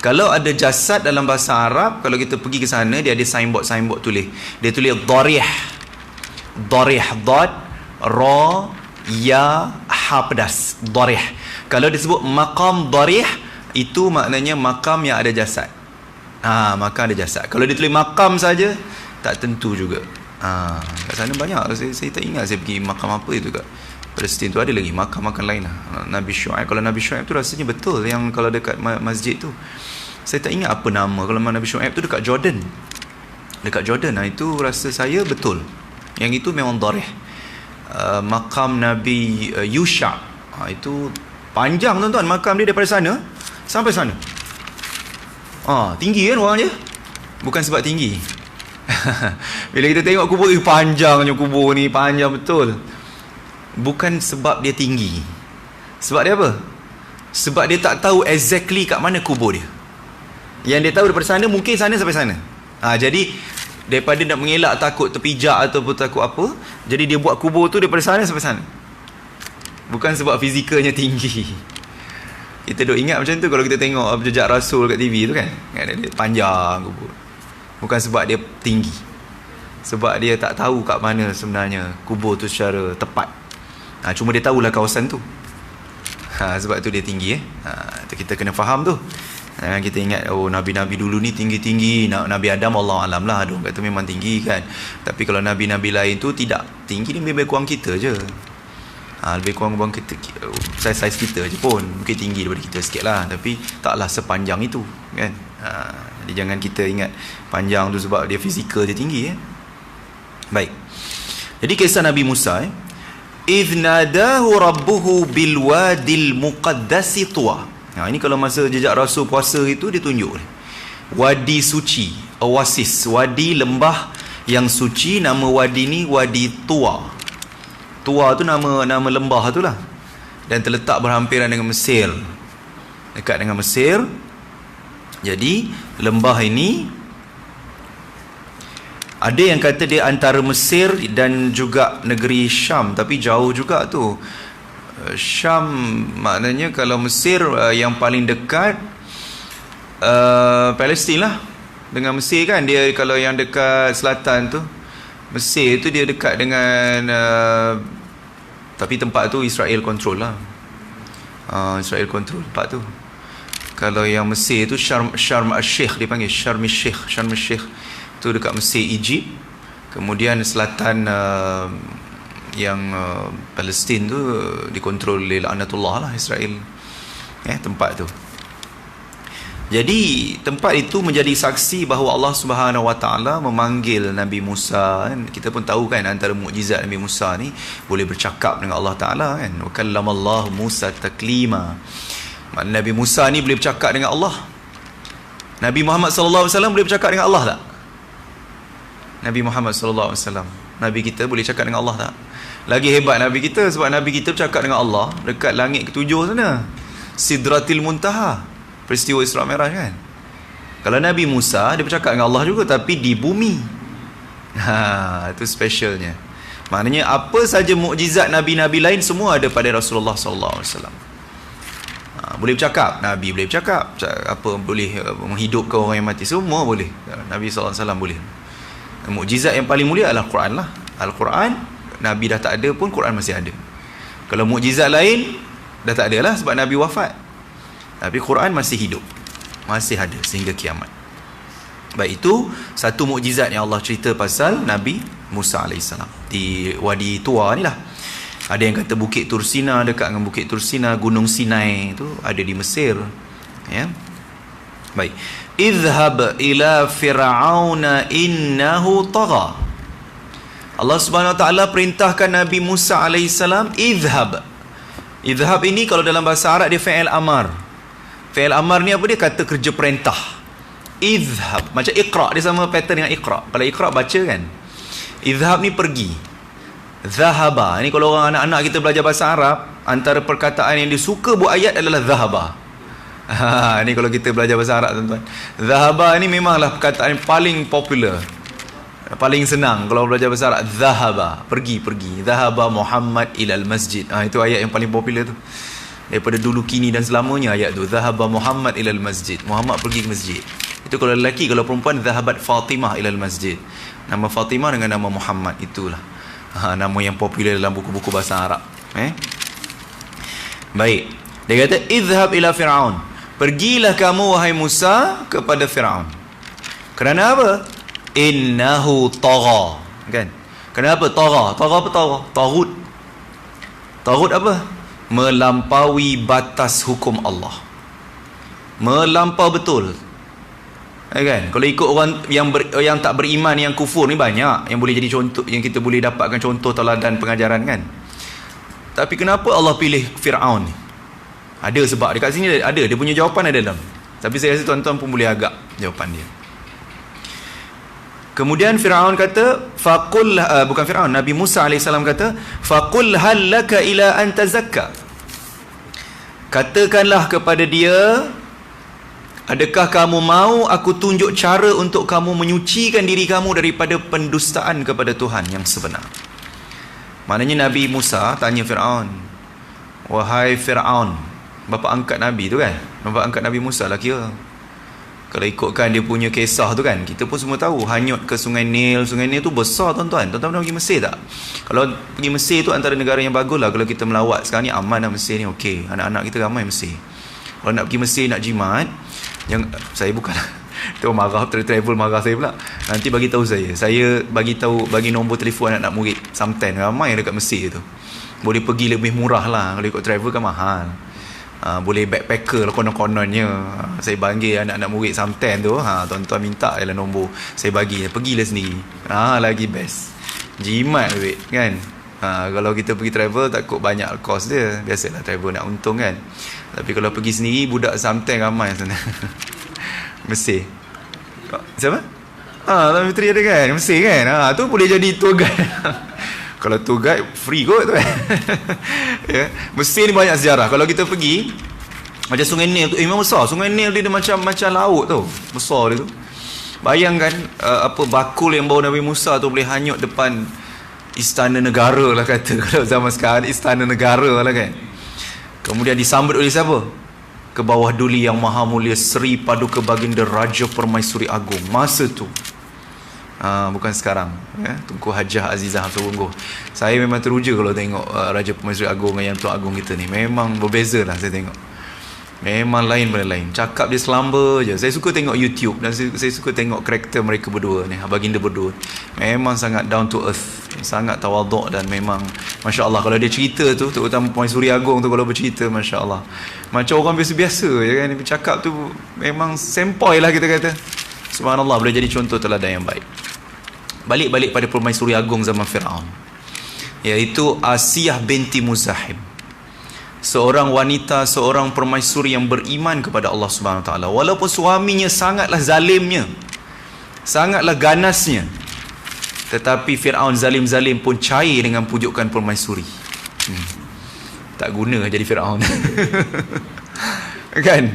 Kalau ada jasad dalam bahasa Arab, kalau kita pergi ke sana, dia ada signboard tulis. Dia tulis Darih. Darih, Dad, Ra, Ya, Ha pedas. Darih. Kalau disebut makam Darih, itu maknanya makam yang ada jasad. Makam ada jasad. Kalau dia tulis makam saja, tak tentu juga. Kat sana banyak. Saya tak ingat saya pergi makam apa itu kat Palestin tu. Ada lagi makam-makam lain lah. Nabi Syuaib. Kalau Nabi Syuaib tu rasanya betul yang kalau dekat masjid tu. Saya tak ingat apa nama. Kalau Nabi Syuaib tu dekat Jordan. Dekat Jordan. Itu rasa saya betul. Yang itu memang Darih. Makam Nabi Yusha, itu panjang tuan-tuan, makam dia daripada sana sampai sana. Tinggi kan orang dia? Bukan sebab tinggi. Bila kita tengok kubur, panjangnya kubur ni, panjang betul. Bukan sebab dia tinggi. Sebab dia apa? Sebab dia tak tahu exactly kat mana kubur dia. Yang dia tahu daripada sana, mungkin sana sampai sana. Jadi daripada nak mengelak takut terpijak ataupun takut apa, jadi dia buat kubur tu daripada sana sampai sana. Bukan sebab fizikalnya tinggi. Kita duk ingat macam tu kalau kita tengok jejak Rasul kat TV tu kan, dia panjang kubur. Bukan sebab dia tinggi, sebab dia tak tahu kat mana sebenarnya kubur tu secara tepat. Cuma dia tahulah kawasan tu. Sebab tu dia tinggi. Kita kena faham tu. Kita ingat Nabi-Nabi dulu ni tinggi-tinggi. Nabi Adam Allah alam lah, orang kata memang tinggi kan. Tapi kalau Nabi-Nabi lain tu tidak. Tinggi ni lebih kurang kita je. Lebih kurang kita, saiz kita je pun mungkin tinggi daripada kita sikit lah. Tapi taklah sepanjang itu kan. Jadi jangan kita ingat panjang tu sebab dia fizikal dia tinggi. Baik. Jadi kisah Nabi Musa, idh nadahu rabbuhu bil wadil muqaddasi tuwa. Ini kalau masa jejak Rasul puasa itu dia tunjuk wadi suci, oasis, wadi lembah yang suci. Nama wadi ni Wadi Tuwa. Tuwa tu nama lembah tu lah, dan terletak berhampiran dengan Mesir, dekat dengan Mesir. Jadi lembah ini ada yang kata dia antara Mesir dan juga negeri Syam, tapi jauh juga tu. Syam maknanya kalau Mesir yang paling dekat Palestin lah dengan Mesir kan. Dia kalau yang dekat selatan tu Mesir tu dia dekat dengan tapi tempat tu Israel control lah. Israel control tempat tu. Kalau yang Mesir tu Sharm el-Sheikh dipanggil, Sharm el-Sheikh tu dekat Mesir, Egypt. Kemudian selatan yang Palestin tu dikontrol oleh laknatullah lah, Israel. Tempat tu. Jadi tempat itu menjadi saksi bahawa Allah Subhanahu Wa Taala memanggil Nabi Musa kan. Kita pun tahu kan antara mukjizat Nabi Musa ni boleh bercakap dengan Allah Taala kan. Wa kallamallahu Musa taklima. Nabi Musa ni boleh bercakap dengan Allah. Nabi Muhammad sallallahu alaihi wasallam boleh bercakap dengan Allah tak? Nabi Muhammad sallallahu alaihi wasallam Nabi kita boleh cakap dengan Allah tak? Lagi hebat Nabi kita, sebab Nabi kita bercakap dengan Allah dekat langit ketujuh sana, Sidratil Muntaha, peristiwa Isra Mi'raj kan. Kalau Nabi Musa, dia bercakap dengan Allah juga, tapi di bumi. Itu specialnya. Maknanya apa saja mukjizat Nabi-Nabi lain semua ada pada Rasulullah SAW. Boleh bercakap, Nabi boleh bercakap, apa boleh menghidupkan orang yang mati, semua boleh. Nabi SAW boleh. Mukjizat yang paling mulia adalah Quran lah. Al-Quran, Nabi dah tak ada pun, Quran masih ada. Kalau mukjizat lain dah tak ada lah, sebab Nabi wafat. Tapi Quran masih hidup, masih ada sehingga kiamat. Baik, itu satu mukjizat yang Allah cerita pasal Nabi Musa AS di Wadi Tua ni lah. Ada yang kata Bukit Tursina, dekat dengan Bukit Tursina, Gunung Sinai tu ada di Mesir. Ya. Baik. Idhhab ila fir'auna innahu tagha. Allah Subhanahu Wa Taala perintahkan Nabi Musa alaihissalam, idhhab. Idhhab ini kalau dalam bahasa Arab dia fi'il amar. Fi'il amar ni apa dia? Kata kerja perintah. Idhhab, macam iqra, dia sama pattern dengan iqra. Kalau iqra baca kan. Idhhab ni pergi. Zahaba, ni kalau orang anak-anak kita belajar bahasa Arab, antara perkataan yang dia suka buat ayat adalah zahaba. Ni kalau kita belajar bahasa Arab tuan-tuan. Zahaba ni memanglah perkataan yang paling popular, paling senang kalau belajar bahasa Arab. Zahaba, pergi. Zahaba Muhammad ilal masjid. Itu ayat yang paling popular tu. Daripada dulu, kini dan selamanya ayat tu. Zahaba Muhammad ilal masjid. Muhammad pergi ke masjid. Itu kalau lelaki. Kalau perempuan, zahabat Fatimah ilal masjid. Nama Fatimah dengan nama Muhammad, itulah nama yang popular dalam buku-buku bahasa Arab. Baik. Dia kata, idhhab ila Fir'aun. Pergilah kamu wahai Musa kepada Fir'aun. Kerana apa? Innahu tagha. Kan? Kenapa tagha? Tagha apa tagha? Taghut. Taghut apa? Melampaui batas hukum Allah. Melampau betul. Kan? Kalau ikut orang yang tak beriman, yang kufur ni banyak yang boleh jadi contoh, yang kita boleh dapatkan contoh teladan pengajaran kan. Tapi kenapa Allah pilih Fir'aun ni? Ada sebab, dekat sini ada, dia punya jawapan ada dalam. Tapi saya rasa tuan-tuan pun boleh agak jawapan dia. Kemudian Fir'aun kata, faqul, bukan Fir'aun, Nabi Musa AS kata, faqul hal laka ila an tazakka. Katakanlah kepada dia, adakah kamu mau aku tunjuk cara untuk kamu menyucikan diri kamu daripada pendustaan kepada Tuhan yang sebenar? Maknanya Nabi Musa tanya Fir'aun, wahai Fir'aun, bapa angkat Nabi tu kan, bapa angkat Nabi Musa lah kira. Kalau ikutkan dia punya kisah tu kan, kita pun semua tahu, hanyut ke Sungai Nil. Sungai Nil tu besar tuan-tuan. Tuan-tuan pernah pergi Mesir tak? Kalau pergi Mesir tu antara negara yang bagus lah. Kalau kita melawat sekarang ni, aman lah Mesir ni, okey. Anak-anak kita ramai Mesir. Kalau nak pergi Mesir, nak jimat, saya bukan tu marah, travel marah saya pula. Nanti bagi tahu saya bagi nombor telefon anak-anak murid Samten, ramai dekat Mesir tu. Boleh pergi lebih murah lah. Kalau ikut travel kan mahal. Boleh backpacker lah konon-kononnya. Saya panggil anak-anak murid Samten tu, tuan-tuan minta je lah nombor, saya bagi, pergilah sendiri. Lagi best, jimat duit kan. Kalau kita pergi travel takut banyak kos dia. Biasalah travel nak untung kan. Tapi kalau pergi sendiri, budak Samten ramai sana. Mesir. Siapa? Tuan Fitri ada kan, Mesir kan. Tu boleh jadi tour guide. Kalau tour guide free kot tu kan. Ya. Mesir ni banyak sejarah. Kalau kita pergi macam Sungai Nil tu, memang besar. Sungai Nil dia macam laut tu. Besar dia tu. Bayangkan bakul yang bawa Nabi Musa tu boleh hanyut depan istana negara lah kata. Kalau zaman sekarang istana negara lah kan. Kemudian disambut oleh siapa? Ke bawah duli yang maha mulia Sri Paduka Baginda Raja Permaisuri Agung masa tu. Bukan sekarang ya. Tunku Hajah Azizah Hafsah. Saya memang teruja kalau tengok Raja Permaisuri Agung dengan Yang Tuan Agung kita ni. Memang berbeza lah saya tengok. Memang lain benda lain. Cakap dia selamba je. Saya suka tengok YouTube dan saya suka tengok karakter mereka berdua ni, baginda berdua. Memang sangat down to earth, sangat tawaduk dan memang Masya Allah. Kalau dia cerita tu, terutama Permaisuri Agung tu, kalau bercerita Masya Allah, macam orang biasa-biasa je kan. Dia bercakap tu memang sempoi lah kita kata. Subhanallah, boleh jadi contoh teladan yang baik. Balik pada Permaisuri Agung zaman Fir'aun, iaitu Asiyah binti Muzahim. Seorang wanita, seorang permaisuri yang beriman kepada Allah Subhanahu Wa Taala. Walaupun suaminya sangatlah zalimnya, sangatlah ganasnya, Tetapi Fir'aun zalim-zalim pun cair dengan pujukan permaisuri. Tak guna jadi Fir'aun. Kan?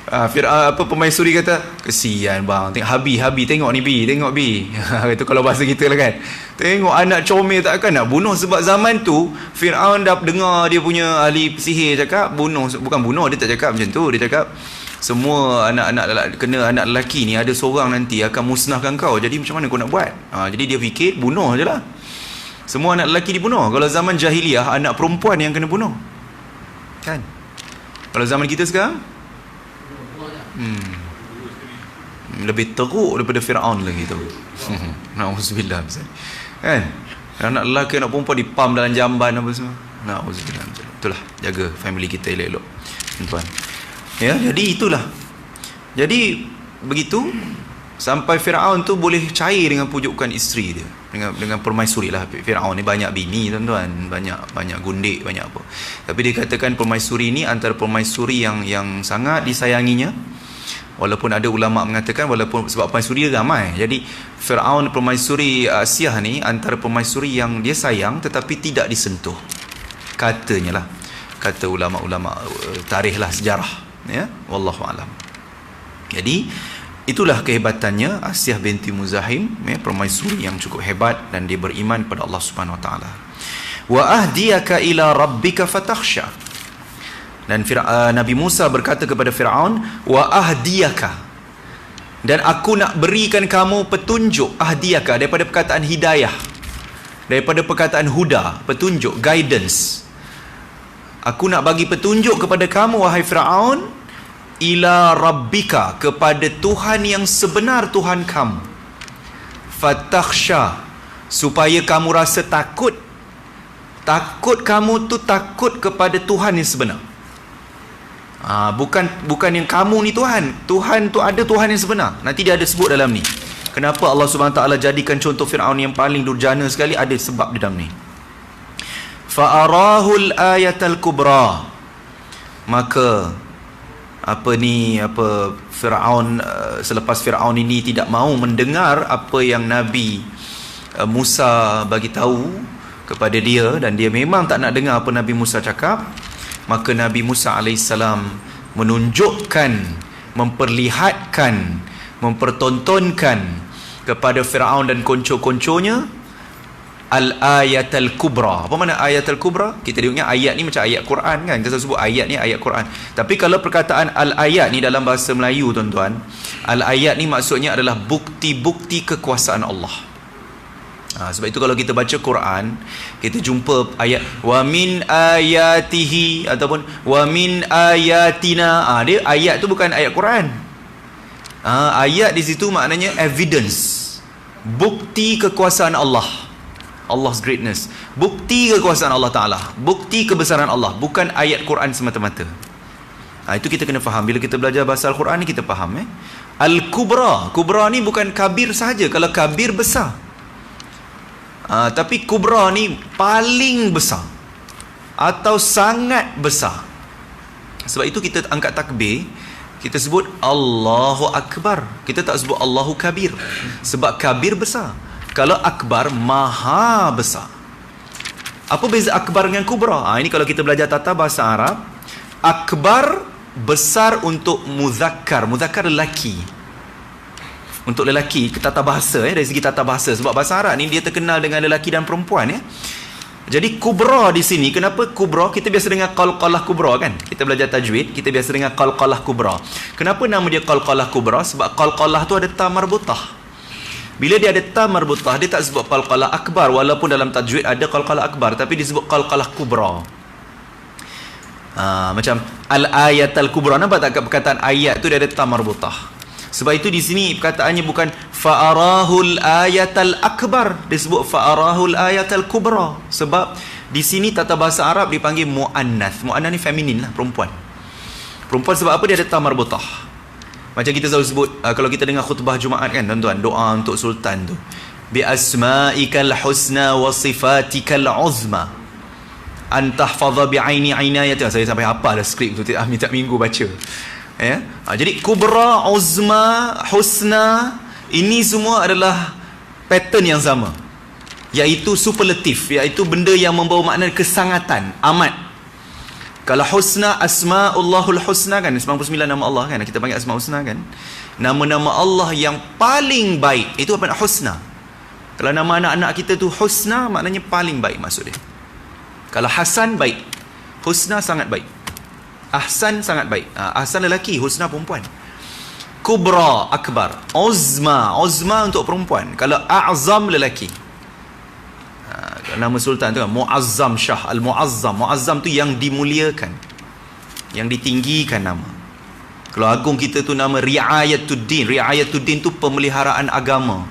Fir'aun, permaisuri kata, kesian bang, Habi tengok ni Bi, tengok Bi. Itu kalau bahasa kita lah kan. Tengok anak comel, takkan nak bunuh. Sebab zaman tu Fir'aun dah dengar dia punya ahli sihir cakap bunuh. Bukan bunuh, dia tak cakap macam tu. Dia cakap semua anak-anak kena anak lelaki ni ada seorang nanti akan musnahkan kau. Jadi macam mana kau nak buat? Jadi dia fikir bunuh je lah. Semua anak lelaki dibunuh. Kalau zaman jahiliah, anak perempuan yang kena bunuh. Kan? Kalau zaman kita sekarang, lebih teruk daripada Fir'aun lagi tu. Na'udzubillah. Kan? Anak lelaki, anak perempuan dipam dalam jamban apa semua. Na'udzubillah. Itulah, jaga family kita elok-elok, tuan-tuan. Ya, jadi itulah. Jadi begitu sampai Firaun tu boleh cair dengan pujukan isteri dia, dengan permaisuri lah. Firaun ni banyak bini, tuan-tuan, banyak gundik, banyak apa. Tapi dia katakan permaisuri ni antara permaisuri yang sangat disayanginya. Walaupun ada ulama mengatakan walaupun sebab permaisuri dia ramai. Jadi Firaun permaisuri Asia ni antara permaisuri yang dia sayang tetapi tidak disentuh. Katanya lah, kata ulama-ulama tarikh lah, sejarah. Ya, wallahu alam. Jadi itulah kehebatannya Asyah binti Muzahim, ya, permaisuri yang cukup hebat dan dia beriman pada Allah Subhanahu wa taala. Wa ahdiyaka ila rabbika fatakhsha. Dan Nabi Musa berkata kepada Firaun, wa ahdiyaka, dan aku nak berikan kamu petunjuk. Ahdiyaka daripada perkataan hidayah, daripada perkataan huda, petunjuk, guidance. Aku nak bagi petunjuk kepada kamu, wahai Firaun, ila rabbika, kepada Tuhan yang sebenar, Tuhan kamu. Fatakhsha, supaya kamu rasa takut. Takut kamu tu takut kepada Tuhan yang sebenar. Bukan yang kamu ni Tuhan. Tuhan tu ada Tuhan yang sebenar. Nanti dia ada sebut dalam ni. Kenapa Allah Subhanahu Wa Taala jadikan contoh Firaun yang paling durjana sekali, ada sebab di dalam ni. Fa'arahul ayatal kubra, maka Firaun, selepas Firaun ini tidak mau mendengar apa yang Nabi Musa bagi tahu kepada dia, dan dia memang tak nak dengar apa Nabi Musa cakap, maka Nabi Musa alaihissalam menunjukkan, memperlihatkan, mempertontonkan kepada Firaun dan konco-konconya al-ayat al-kubra. Apa mana ayat al-kubra? Kita dengar ayat ni macam ayat Quran kan. Kita sebut ayat ni ayat Quran. Tapi kalau perkataan al-ayat ni dalam bahasa Melayu, tuan-tuan, al-ayat ni maksudnya adalah bukti-bukti kekuasaan Allah. Sebab itu kalau kita baca Quran, kita jumpa ayat wa min ayatihi ataupun wa min ayatina. Dia ayat tu bukan ayat Quran. Ayat di situ maknanya evidence, bukti kekuasaan Allah, Allah's greatness, bukti kekuasaan Allah Ta'ala, bukti kebesaran Allah, bukan ayat Quran semata-mata. Itu kita kena faham. Bila kita belajar bahasa Al-Quran ni, kita faham. Al-Kubra, Kubra ni bukan kabir sahaja. Kalau kabir besar, tapi Kubra ni paling besar atau sangat besar. Sebab itu kita angkat takbir, kita sebut Allahu Akbar, kita tak sebut Allahu Kabir. Sebab kabir besar, kalau akbar maha besar. Apa beza akbar dengan kubra? Ini kalau kita belajar tata bahasa Arab, akbar besar untuk muzakkar. Muzakkar lelaki. Untuk lelaki, tata bahasa, dari segi tata bahasa. Sebab bahasa Arab ni dia terkenal dengan lelaki dan perempuan, ya. Jadi kubra di sini, kenapa kubra? Kita biasa dengar qalqalah kubra kan? Kita belajar tajwid, kita biasa dengar qalqalah kubra. Kenapa nama dia qalqalah kubra? Sebab qalqalah tu ada ta marbutah. Bila dia ada ta marbutah, dia tak sebut qalqalah akbar, walaupun dalam tajwid ada qalqalah akbar, tapi disebut qalqalah kubra. Macam al-ayat al-kubra, nampak tak perkataan ayat tu dia ada ta marbutah. Sebab itu di sini perkataannya bukan fa'arahul ayatal akbar, disebut fa'arahul ayatal kubra. Sebab di sini tata bahasa Arab dipanggil muannath. Muannath ni feminin lah, perempuan. Perempuan sebab apa? Dia ada ta marbutah. Macam kita selalu sebut, kalau kita dengar khutbah Jumaat kan, tuan-tuan, doa untuk sultan tu, bi asma'ikal husna wa sifatikal uzma an tahfadha bi aini inayati. Saya sampai hafal dah skrip tu, tiap minggu baca. Ya. Jadi kubra, uzma, husna, ini semua adalah pattern yang sama. iaitu superlatif, iaitu benda yang membawa makna kesangatan, amat. Kalau husna, asma'ullahul husna kan, 99 nama Allah kan, kita panggil asma'ul husna kan, nama-nama Allah yang paling baik, itu apa? Husna. Kalau nama anak-anak kita tu husna, maknanya paling baik maksud dia. Kalau Hasan, baik. Husna sangat baik. Ahsan sangat baik. Ahsan lelaki, husna perempuan. Kubra, akbar. Uzma, uzma untuk perempuan. Kalau a'zam, lelaki. Nama sultan tu kan Muazzam Shah, Al-Muazzam. Muazzam tu yang dimuliakan, yang ditinggikan nama. Kalau agung kita tu nama Ri'ayatuddin. Ri'ayatuddin tu pemeliharaan agama.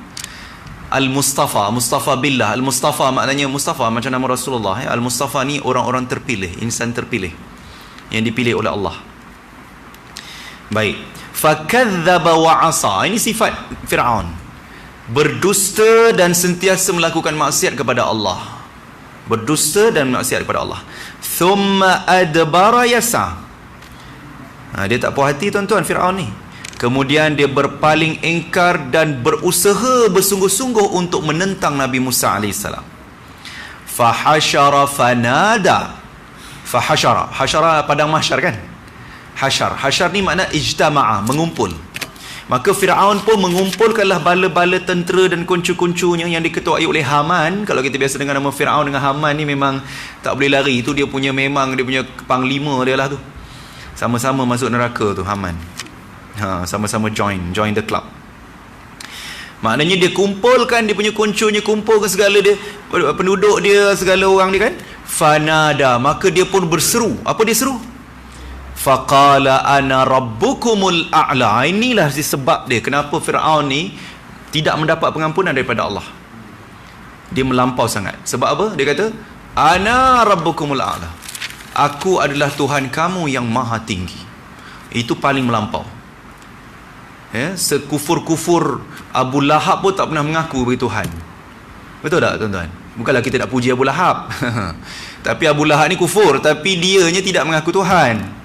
Al-Mustafa, Mustafa billah. Al-Mustafa maknanya Mustafa macam nama Rasulullah ya. Al-Mustafa ni orang-orang terpilih, insan terpilih yang dipilih oleh Allah. Baik. Fakadzdzaba wa 'asa. Ini sifat Firaun. Berdusta dan sentiasa melakukan maksiat kepada Allah. Berdusta dan maksiat kepada Allah. Thumma adbara yasa. Dia tak puas hati tuan-tuan Firaun ni. Kemudian dia berpaling ingkar dan berusaha bersungguh-sungguh untuk menentang Nabi Musa AS. Fahashara fanada. Fahashara. Hashara padang mahsyar kan? Hashar. Hashar ni makna ijtama'a, mengumpul. Maka Firaun pun mengumpulkanlah bala-bala tentera dan kuncu-kuncunya yang diketuai oleh Haman. Kalau kita biasa dengar nama Firaun dengan Haman ni memang tak boleh lari. Itu dia punya, memang dia punya panglima dia lah tu. Sama-sama masuk neraka tu Haman. Sama-sama join the club. Maknanya dia kumpulkan, dia punya kuncunya, kumpulkan segala dia, penduduk dia, segala orang dia kan. Fanada, maka dia pun berseru. Apa dia seru? Faqala ana rabbukumul a'la. Inilah sebab dia kenapa Firaun ni tidak mendapat pengampunan daripada Allah. Dia melampau sangat. Sebab apa? Dia kata ana rabbukumul a'la. Aku adalah Tuhan kamu yang maha tinggi. Itu paling melampau. Ya, sekufur-kufur Abu Lahab pun tak pernah mengaku bagi Tuhan. Betul tak tuan-tuan? Bukanlah kita nak puji Abu Lahab. Tapi Abu Lahab ni kufur, tapi dianya tidak mengaku Tuhan.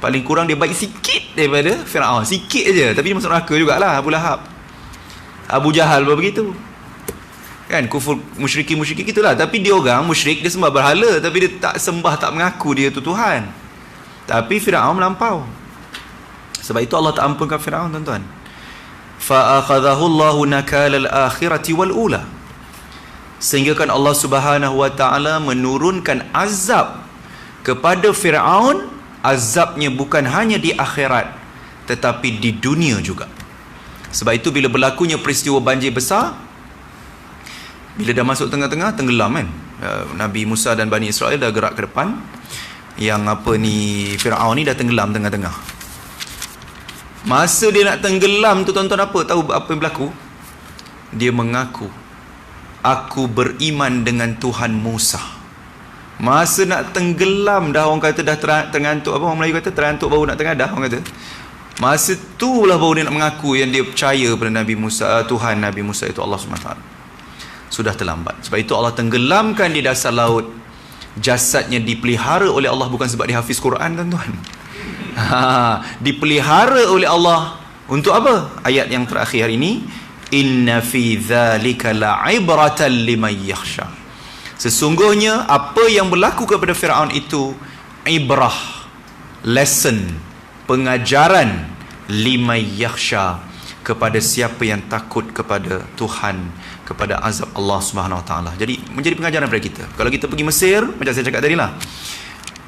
Paling kurang dia baik sikit daripada Firaun. Sikit aja, tapi dia masuk neraka jugalah Abu Lahab. Abu Jahal pun begitu. Kan, kufur musyrikin gitulah. Tapi dia orang musyrik, dia sembah berhala, tapi dia tak sembah, tak mengaku dia tu Tuhan. Tapi Firaun melampau. Sebab itu Allah tak ampunkan Firaun tuan-tuan. Fa akhadhahu Allahu nakal al-akhirati wal ula. Sehingga kan Allah Subhanahu wa taala menurunkan azab kepada Firaun. Azabnya bukan hanya di akhirat, tetapi di dunia juga. Sebab itu bila berlakunya peristiwa banjir besar, bila dah masuk tengah-tengah, tenggelam kan. Nabi Musa dan Bani Israel dah gerak ke depan. Yang apa ni, Firaun ni dah tenggelam tengah-tengah. Masa dia nak tenggelam tu tuan-tuan, tahu apa yang berlaku? Dia mengaku, aku beriman dengan Tuhan Musa. Masa nak tenggelam dah, orang kata dah terantuk, apa orang Melayu kata, terantuk baru nak tengadah, orang kata. Masa tu lah baru dia nak mengaku yang dia percaya pada Nabi Musa, Tuhan Nabi Musa itu Allah SWT. Sudah terlambat. Sebab itu Allah tenggelamkan di dasar laut. Jasadnya dipelihara oleh Allah, bukan sebab dia hafiz Quran tuan-tuan. Dipelihara oleh Allah untuk apa? Ayat yang terakhir hari ini, inna fi dzalika la'ibratan liman yakhsha. Sesungguhnya apa yang berlaku kepada Firaun itu ibrah, lesson, pengajaran liman yakhsha, kepada siapa yang takut kepada Tuhan, kepada azab Allah Subhanahu Wa Taala. Jadi menjadi pengajaran kepada kita. Kalau kita pergi Mesir, macam saya cakap tadi lah,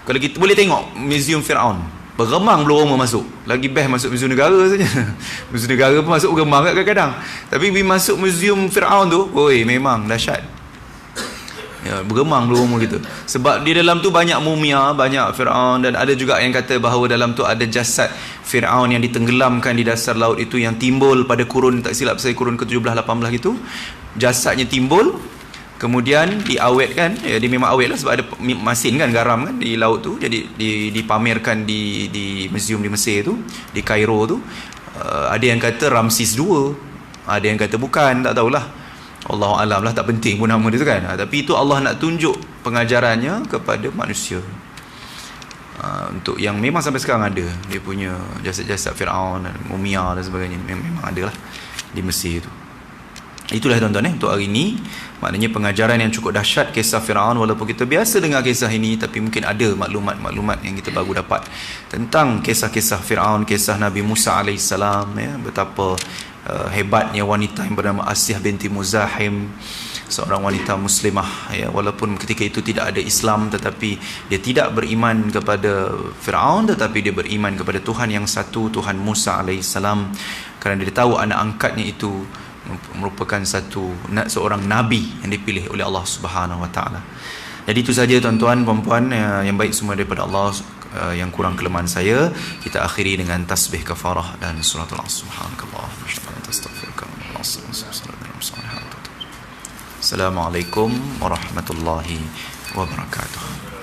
kalau kita boleh tengok Museum Firaun, bergemang belum orang masuk. Lagi best masuk museum negara saja. Museum negara pun masuk bergemang kadang-kadang. Tapi bila masuk museum Firaun tu, oi memang dahsyat. Ya, bergemang belum gitu. Sebab di dalam tu banyak mumia, banyak Firaun, dan ada juga yang kata bahawa dalam tu ada jasad Firaun yang ditenggelamkan di dasar laut itu, yang timbul pada kurun, tak silap saya, kurun ke-17 18 gitu. Jasadnya timbul, kemudian diawetkan, ya dia memang awet lah sebab ada masin kan, garam kan di laut tu. Jadi dipamerkan di museum di Mesir tu, di Kairo tu. Ada yang kata Ramses II, ada yang kata bukan, tak tahulah. Allahu alam lah, tak penting pun nama dia tu kan. Tapi itu Allah nak tunjuk pengajarannya kepada manusia. Untuk yang memang sampai sekarang ada, dia punya jasad-jasad Firaun, mumia dan sebagainya, memang ada lah di Mesir tu. Itulah tuan-tuan untuk hari ini. Maknanya pengajaran yang cukup dahsyat kisah Firaun. Walaupun kita biasa dengar kisah ini, tapi mungkin ada maklumat-maklumat yang kita baru dapat tentang kisah-kisah Firaun, kisah Nabi Musa AS, ya, betapa hebatnya wanita yang bernama Asyah binti Muzahim, seorang wanita muslimah, ya, walaupun ketika itu tidak ada Islam, tetapi dia tidak beriman kepada Firaun, tetapi dia beriman kepada Tuhan yang satu, Tuhan Musa AS, kerana dia tahu anak angkatnya itu merupakan seorang nabi yang dipilih oleh Allah Subhanahu wa taala. Jadi itu saja tuan-tuan puan-puan, yang baik semua daripada Allah, yang kurang kelemahan saya kita akhiri dengan tasbih kafarah dan suratul asr. Subhanakallah wa bihamdika astaghfiruka wa atubu ilaik. Assalamualaikum warahmatullahi wabarakatuh.